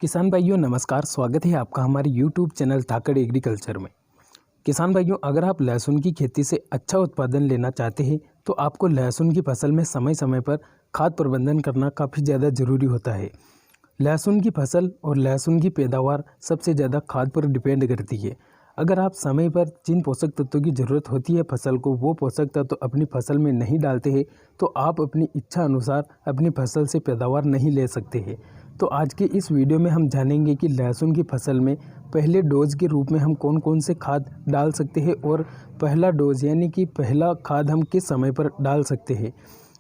किसान भाइयों नमस्कार। स्वागत है आपका हमारे YouTube चैनल धाकड़ एग्रीकल्चर में। किसान भाइयों, अगर आप लहसुन की खेती से अच्छा उत्पादन लेना चाहते हैं तो आपको लहसुन की फसल में समय समय पर खाद प्रबंधन करना काफ़ी ज़्यादा ज़रूरी होता है। लहसुन की फसल और लहसुन की पैदावार सबसे ज़्यादा खाद पर डिपेंड करती है। अगर आप समय पर जिन पोषक तत्वों की ज़रूरत होती है फसल को, वो पोषक तत्व अपनी फसल में नहीं डालते हैं तो आप अपनी इच्छा अनुसार अपनी फसल से पैदावार नहीं ले सकते हैं। तो आज के इस वीडियो में हम जानेंगे कि लहसुन की फसल में पहले डोज के रूप में हम कौन कौन से खाद डाल सकते हैं और पहला डोज यानी कि पहला खाद हम किस समय पर डाल सकते हैं।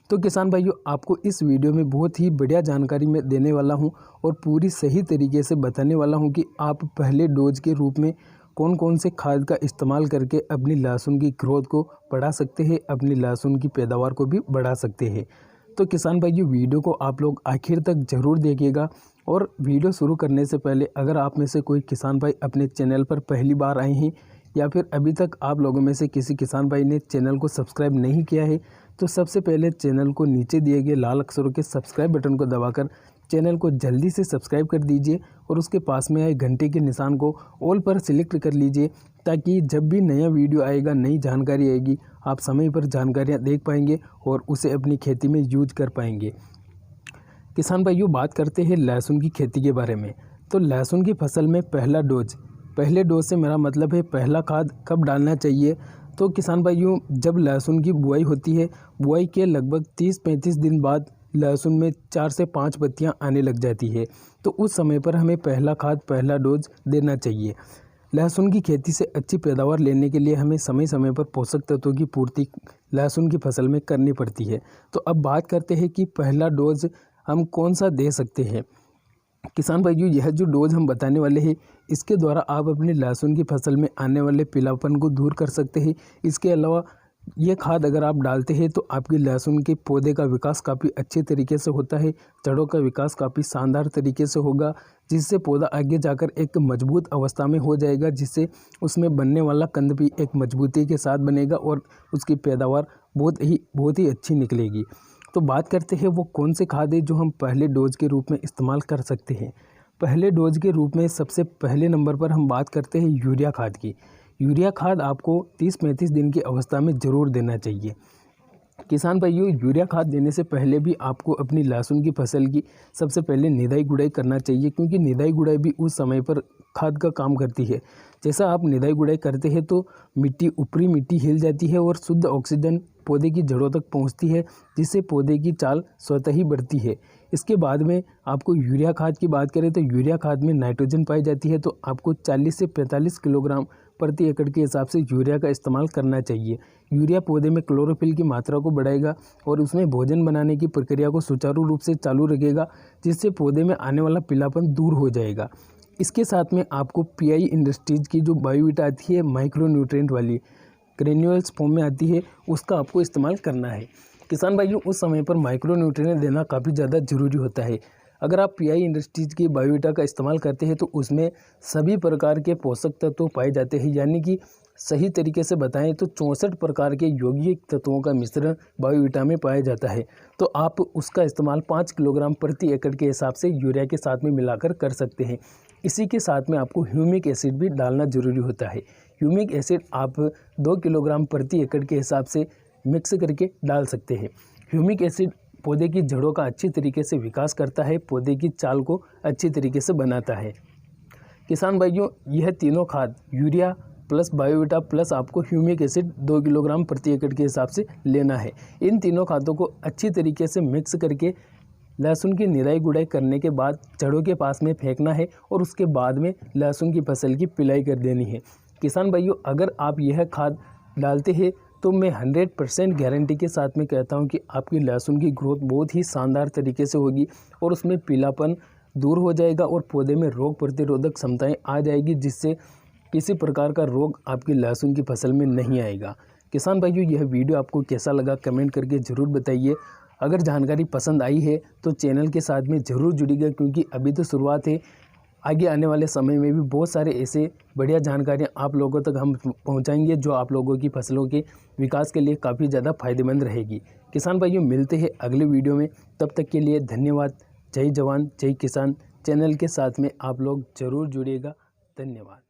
तो किसान भाइयों, आपको इस वीडियो में बहुत ही बढ़िया जानकारी मैं देने वाला हूं और पूरी सही तरीके से बताने वाला हूं कि आप पहले डोज के रूप में कौन कौन से खाद का इस्तेमाल करके अपनी लहसुन की ग्रोथ को बढ़ा सकते हैं, अपनी लहसुन की पैदावार को भी बढ़ा सकते हैं। तो किसान भाइयों, वीडियो को आप लोग आखिर तक ज़रूर देखिएगा। और वीडियो शुरू करने से पहले अगर आप में से कोई किसान भाई अपने चैनल पर पहली बार आए हैं या फिर अभी तक आप लोगों में से किसी किसान भाई ने चैनल को सब्सक्राइब नहीं किया है तो सबसे पहले चैनल को नीचे दिए गए लाल अक्षरों के सब्सक्राइब बटन को दबाकर चैनल को जल्दी से सब्सक्राइब कर दीजिए और उसके पास में आए घंटे के निशान को ऑल पर सिलेक्ट कर लीजिए, ताकि जब भी नया वीडियो आएगा, नई जानकारी आएगी, आप समय पर जानकारियां देख पाएंगे और उसे अपनी खेती में यूज कर पाएंगे। किसान भाइयों, बात करते हैं लहसुन की खेती के बारे में। तो लहसुन की फसल में पहले डोज से मेरा मतलब है पहला खाद कब डालना चाहिए। तो किसान भाइयों, जब लहसुन की बुआई होती है, बुआई के लगभग 30-35 दिन बाद लहसुन में 4 से 5 पत्तियां आने लग जाती है, तो उस समय पर हमें पहला खाद पहला डोज देना चाहिए। लहसुन की खेती से अच्छी पैदावार लेने के लिए हमें समय समय पर पोषक तत्वों की पूर्ति लहसुन की फसल में करनी पड़ती है। तो अब बात करते हैं कि पहला डोज हम कौन सा दे सकते हैं। किसान भाइयों, यह जो डोज हम बताने वाले हैं, इसके द्वारा आप अपनी लहसुन की फसल में आने वाले पीलापन को दूर कर सकते हैं। इसके अलावा ये खाद अगर आप डालते हैं तो आपकी लहसुन के पौधे का विकास काफ़ी अच्छे तरीके से होता है, जड़ों का विकास काफ़ी शानदार तरीके से होगा, जिससे पौधा आगे जाकर एक मजबूत अवस्था में हो जाएगा, जिससे उसमें बनने वाला कंद भी एक मजबूती के साथ बनेगा और उसकी पैदावार बहुत ही अच्छी निकलेगी। तो बात करते हैं वो कौन से खाद है जो हम पहले डोज के रूप में इस्तेमाल कर सकते हैं। पहले डोज के रूप में सबसे पहले नंबर पर हम बात करते हैं यूरिया खाद की। यूरिया खाद आपको 30-35 दिन की अवस्था में ज़रूर देना चाहिए। किसान भाइयों, यूरिया खाद देने से पहले भी आपको अपनी लहसुन की फसल की सबसे पहले निदाई गुड़ाई करना चाहिए, क्योंकि निदाई गुड़ाई भी उस समय पर खाद का काम करती है। जैसा आप निदाई गुड़ाई करते हैं तो ऊपरी मिट्टी हिल जाती है और शुद्ध ऑक्सीजन पौधे की जड़ों तक पहुंचती है, जिससे पौधे की चाल स्वतः ही बढ़ती है। इसके बाद में आपको यूरिया खाद की बात करें तो यूरिया खाद में नाइट्रोजन पाई जाती है, तो आपको 40 से 45 किलोग्राम प्रति एकड़ के हिसाब से यूरिया का इस्तेमाल करना चाहिए। यूरिया पौधे में क्लोरोफिल की मात्रा को बढ़ाएगा और उसमें भोजन बनाने की प्रक्रिया को सुचारू रूप से चालू रखेगा, जिससे पौधे में आने वाला पीलापन दूर हो जाएगा। इसके साथ में आपको पीआई इंडस्ट्रीज की जो बायोवीटा आती है, माइक्रो न्यूट्रिएंट वाली ग्रेन्यूल्स फॉर्म में आती है, उसका आपको इस्तेमाल करना है। किसान भाइयों, उस समय पर माइक्रो न्यूट्रिएंट देना काफ़ी ज़्यादा ज़रूरी होता है। अगर आप पीआई इंडस्ट्रीज की बायोवीटा का इस्तेमाल करते हैं तो उसमें सभी प्रकार के पोषक तत्व पाए जाते हैं, यानी कि सही तरीके से बताएं तो 64 प्रकार के यौगिक तत्वों का मिश्रण बायोवीटा में पाया जाता है। तो आप उसका इस्तेमाल 5 किलोग्राम प्रति एकड़ के हिसाब से यूरिया के साथ में मिलाकर कर सकते हैं। इसी के साथ में आपको ह्यूमिक एसिड भी डालना जरूरी होता है। ह्यूमिक एसिड आप 2 किलोग्राम प्रति एकड़ के हिसाब से मिक्स करके डाल सकते हैं। ह्यूमिक एसिड पौधे की जड़ों का अच्छी तरीके से विकास करता है, पौधे की चाल को अच्छी तरीके से बनाता है। किसान भाइयों, यह तीनों खाद यूरिया प्लस बायोवीटा प्लस आपको ह्यूमिक एसिड 2 किलोग्राम प्रति एकड़ के हिसाब से लेना है। इन तीनों खादों को अच्छी तरीके से मिक्स करके लहसुन की निराई गुड़ाई करने के बाद जड़ों के पास में फेंकना है और उसके बाद में लहसुन की फसल की पिलाई कर देनी है। किसान भाइयों, अगर आप यह खाद डालते हैं तो मैं 100% गारंटी के साथ में कहता हूं कि आपकी लहसुन की ग्रोथ बहुत ही शानदार तरीके से होगी और उसमें पीलापन दूर हो जाएगा और पौधे में रोग प्रतिरोधक क्षमताएं आ जाएगी, जिससे किसी प्रकार का रोग आपकी लहसुन की फसल में नहीं आएगा। किसान भाइयों, यह वीडियो आपको कैसा लगा कमेंट करके ज़रूर बताइए। अगर जानकारी पसंद आई है तो चैनल के साथ में ज़रूर जुड़िएगा, क्योंकि अभी तो शुरुआत है। आगे आने वाले समय में भी बहुत सारे ऐसे बढ़िया जानकारियाँ आप लोगों तक हम पहुँचाएंगे, जो आप लोगों की फसलों के विकास के लिए काफ़ी ज़्यादा फायदेमंद रहेगी। किसान भाइयों, मिलते हैं अगले वीडियो में, तब तक के लिए धन्यवाद। जय जवान, जय किसान, जय चैनल के साथ में आप लोग ज़रूर जुड़िएगा। धन्यवाद।